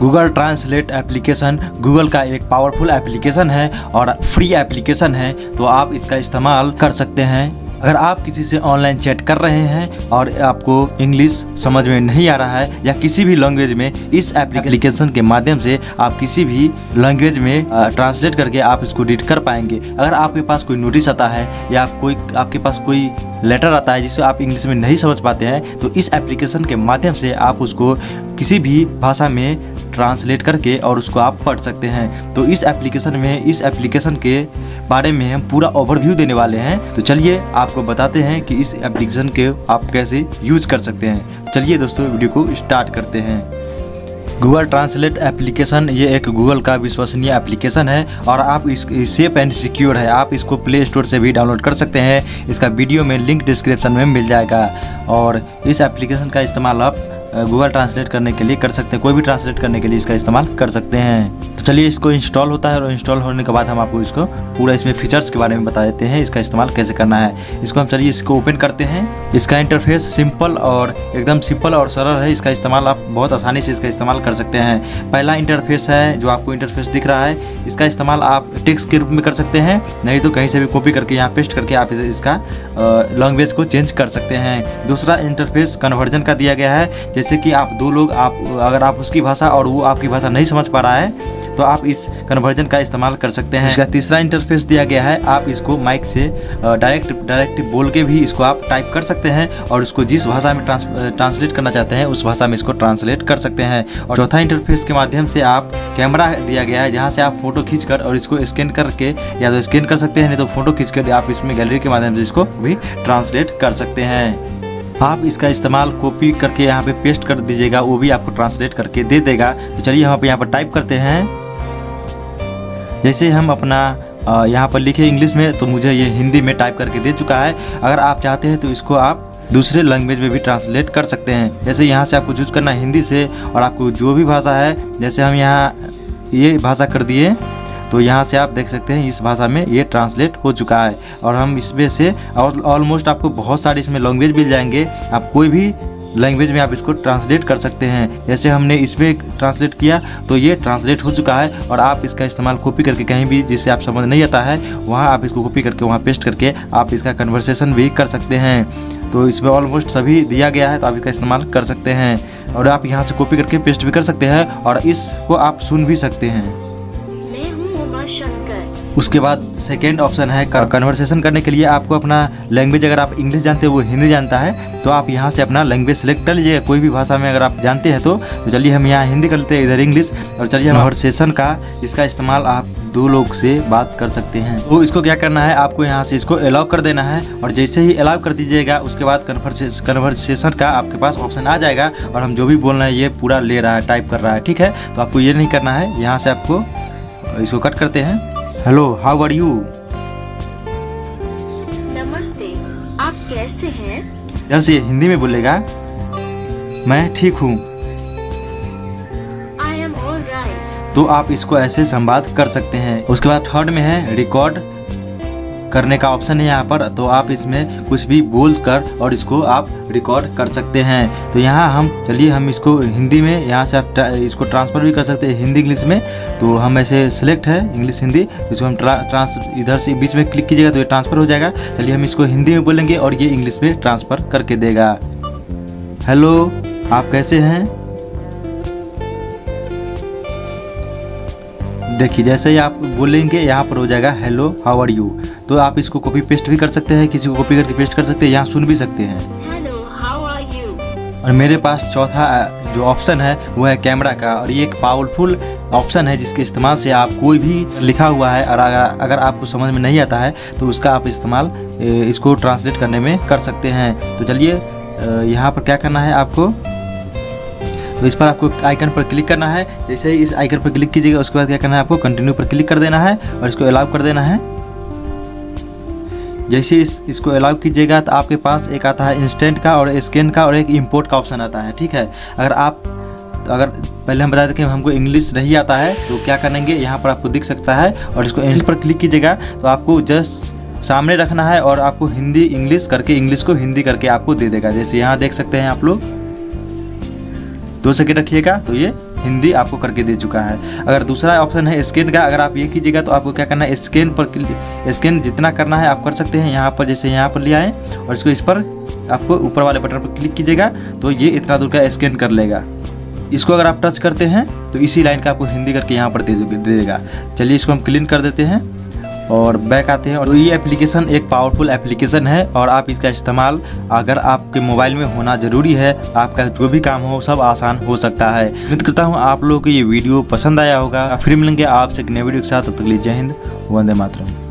Google translate application Google का एक powerful application है और फ्री एप्लीकेशन है, तो आप इसका इस्तेमाल कर सकते हैं। अगर आप किसी से ऑनलाइन चैट कर रहे हैं और आपको इंग्लिश समझ में नहीं आ रहा है या किसी भी लैंग्वेज में, इस एप्लीकेशन के माध्यम से आप किसी भी लैंग्वेज में ट्रांसलेट करके आप इसको रीड कर पाएंगे। अगर आपके पास कोई नोटिस आता है या आपके पास कोई लेटर आता है जिसे आप इंग्लिश में नहीं समझ पाते हैं, तो इस एप्लीकेशन के माध्यम से आप उसको किसी भी भाषा में ट्रांसलेट करके और उसको आप पढ़ सकते हैं। तो इस एप्लीकेशन के बारे में हम पूरा ओवरव्यू देने वाले हैं। तो चलिए आपको बताते हैं कि इस एप्लीकेशन के आप कैसे यूज कर सकते हैं। चलिए दोस्तों वीडियो को स्टार्ट करते हैं। गूगल ट्रांसलेट एप्लीकेशन ये एक गूगल का विश्वसनीय एप्लीकेशन है और आप सेफ एंड सिक्योर है। आप इसको प्ले स्टोर से भी डाउनलोड कर सकते हैं। इसका वीडियो में लिंक डिस्क्रिप्शन में मिल जाएगा और इस एप्लीकेशन का इस्तेमाल आप गूगल ट्रांसलेट करने के लिए कर सकते हैं। कोई भी ट्रांसलेट करने के लिए इसका इस्तेमाल कर सकते हैं। तो चलिए इसको इंस्टॉल होता है और इंस्टॉल होने के बाद हम आपको इसको पूरा इसमें फीचर्स के बारे में बता देते हैं, इसका इस्तेमाल कैसे करना है। इसको हम चलिए इसको ओपन करते हैं। इसका इंटरफेस सिंपल और एकदम सिंपल और सरल है। इसका इस्तेमाल आप बहुत आसानी से इसका इस्तेमाल कर सकते हैं। पहला इंटरफेस है जो आपको इंटरफेस दिख रहा है, इसका इस्तेमाल आप टेक्स्ट के रूप में कर सकते हैं, नहीं तो कहीं से भी कॉपी करके यहाँ पेस्ट करके आप इसका लैंग्वेज को चेंज कर सकते हैं। दूसरा इंटरफेस कन्वर्जन का दिया गया है, जैसे कि आप दो लोग अगर आप उसकी भाषा और वो आपकी भाषा नहीं समझ पा रहा है तो आप इस कन्वर्जन का इस्तेमाल कर सकते हैं। इसका तीसरा इंटरफेस दिया गया है, आप इसको माइक से डायरेक्ट बोल के भी इसको आप टाइप कर सकते हैं और उसको जिस भाषा में ट्रांसलेट करना चाहते हैं उस भाषा में इसको ट्रांसलेट कर सकते हैं। और चौथा इंटरफेस के माध्यम से आप कैमरा दिया गया है, जहाँ से आप फोटो खींचकर और इसको स्कैन करके या तो स्कैन कर सकते हैं, नहीं तो फोटो खींचकर आप इसमें गैलरी के माध्यम से इसको भी ट्रांसलेट कर सकते हैं। आप इसका इस्तेमाल कॉपी करके यहाँ पे पेस्ट कर दीजिएगा, वो भी आपको ट्रांसलेट करके दे देगा। तो चलिए हम यहाँ पर टाइप करते हैं। जैसे हम अपना यहाँ पर लिखे इंग्लिश में, तो मुझे ये हिंदी में टाइप करके दे चुका है। अगर आप चाहते हैं तो इसको आप दूसरे लैंग्वेज में भी ट्रांसलेट कर सकते हैं। जैसे यहाँ से आपको चूज करना है हिंदी से, और आपको जो भी भाषा है, जैसे हम यहाँ ये भाषा कर दिए तो यहाँ से आप देख सकते हैं इस भाषा में ये ट्रांसलेट हो चुका है। और हम इसमें से ऑलमोस्ट आपको बहुत सारे इसमें लैंग्वेज मिल जाएंगे, आप कोई भी लैंग्वेज में आप इसको ट्रांसलेट कर सकते हैं। जैसे हमने इसमें ट्रांसलेट किया तो ये ट्रांसलेट हो चुका है, और आप इसका इस्तेमाल कॉपी करके कहीं भी जिससे आप समझ नहीं आता है वहाँ आप इसको कॉपी करके वहाँ पेस्ट करके आप इसका कन्वर्सेशन भी कर सकते हैं। तो इसमें ऑलमोस्ट सभी दिया गया है, तो आप इसका इस्तेमाल कर सकते हैं। और आप यहाँ से कॉपी करके पेस्ट भी कर सकते हैं और इसको आप सुन भी सकते हैं। उसके बाद सेकेंड ऑप्शन है कन्वर्सेशन करने के लिए। आपको अपना लैंग्वेज, अगर आप इंग्लिश जानते हो वो हिंदी जानता है, तो आप यहाँ से अपना लैंग्वेज सेलेक्ट कर लीजिएगा। कोई भी भाषा में अगर आप जानते हैं तो चलिए हम यहाँ हिंदी कर लेते हैं, इधर इंग्लिश। और चलिए हम कन्वर्सेशन का इसका इस्तेमाल आप दो लोग से बात कर सकते हैं। तो इसको क्या करना है, आपको यहाँ से इसको अलाउ कर देना है, और जैसे ही अलाउ कर दीजिएगा उसके बाद कन्वर्सेशन का आपके पास ऑप्शन आ जाएगा और हम जो भी बोल रहे हैं ये पूरा ले रहा है, टाइप कर रहा है। ठीक है, तो आपको ये नहीं करना है। यहाँ से आपको इसको कट करते हैं। Hello, how are you? नमस्ते, आप कैसे हैं? इधर से हिंदी में बोलेगा, मैं ठीक हूँ। I am all right. तो आप इसको ऐसे संवाद कर सकते हैं। उसके बाद थर्ड में है रिकॉर्ड करने का ऑप्शन है यहाँ पर, तो आप इसमें कुछ भी बोल कर और इसको आप रिकॉर्ड कर सकते हैं। तो यहाँ चलिए हम इसको हिंदी में, यहाँ से आप इसको ट्रांसफ़र भी कर सकते हैं हिंदी इंग्लिश में। तो हम ऐसे सिलेक्ट है इंग्लिश हिंदी, तो इसको हम इधर से बीच में क्लिक कीजिएगा तो ये ट्रांसफ़र हो जाएगा। चलिए हम इसको हिंदी में बोलेंगे और ये इंग्लिश में ट्रांसफ़र करके देगा। हेलो, आप कैसे हैं? देखिए जैसे ही आप बोलेंगे यहाँ पर हो जाएगा हेलो, हाउ आर यू। तो आप इसको कॉपी पेस्ट भी कर सकते हैं, किसी को कॉपी करके पेस्ट कर सकते हैं, यहाँ सुन भी सकते हैं। Hello, how are you. और मेरे पास चौथा जो ऑप्शन है वो है कैमरा का, और ये एक पावरफुल ऑप्शन है जिसके इस्तेमाल से आप कोई भी लिखा हुआ है और अगर आपको समझ में नहीं आता है तो उसका आप इस्तेमाल इसको ट्रांसलेट करने में कर सकते हैं। तो चलिए यहाँ पर क्या करना है आपको, तो इस पर आपको आइकन पर क्लिक करना है। जैसे ही इस आइकन पर क्लिक कीजिएगा उसके बाद क्या करना है, आपको कंटिन्यू पर क्लिक कर देना है और इसको अलाउ कर देना है। जैसे इसको अलाउ कीजिएगा तो आपके पास एक आता है इंस्टेंट का और स्कैन का और एक इंपोर्ट का ऑप्शन आता है। ठीक है, अगर पहले हम बता दें कि हमको इंग्लिश नहीं आता है तो क्या करेंगे, यहाँ पर आपको दिख सकता है और इसको इंग्लिश पर क्लिक कीजिएगा तो आपको जस्ट सामने रखना है और आपको हिंदी इंग्लिश करके इंग्लिश को हिंदी करके आपको दे देगा। जैसे यहाँ देख सकते हैं आप लोग, 2 सेकंड रखिएगा तो ये हिंदी आपको करके दे चुका है। अगर दूसरा ऑप्शन है स्कैन का, अगर आप ये कीजिएगा तो आपको क्या करना है, स्कैन जितना करना है आप कर सकते हैं। यहाँ पर जैसे यहाँ पर ले आए और इसको इस पर आपको ऊपर वाले बटन पर क्लिक कीजिएगा तो ये इतना दूर का स्कैन कर लेगा। इसको अगर आप टच करते हैं तो इसी लाइन का आपको हिंदी करके यहाँ पर दे देगा। चलिए इसको हम क्लीन कर देते हैं और बैक आते हैं। और तो ये एप्लीकेशन एक पावरफुल एप्लीकेशन है और आप इसका इस्तेमाल अगर आपके मोबाइल में होना ज़रूरी है, आपका जो भी काम हो सब आसान हो सकता है। उम्मीद करता हूँ आप लोगों को ये वीडियो पसंद आया होगा। फिर मिलेंगे आपसे एक नए वीडियो के साथ, तब तक के लिए जय हिंद, वंदे मातरम।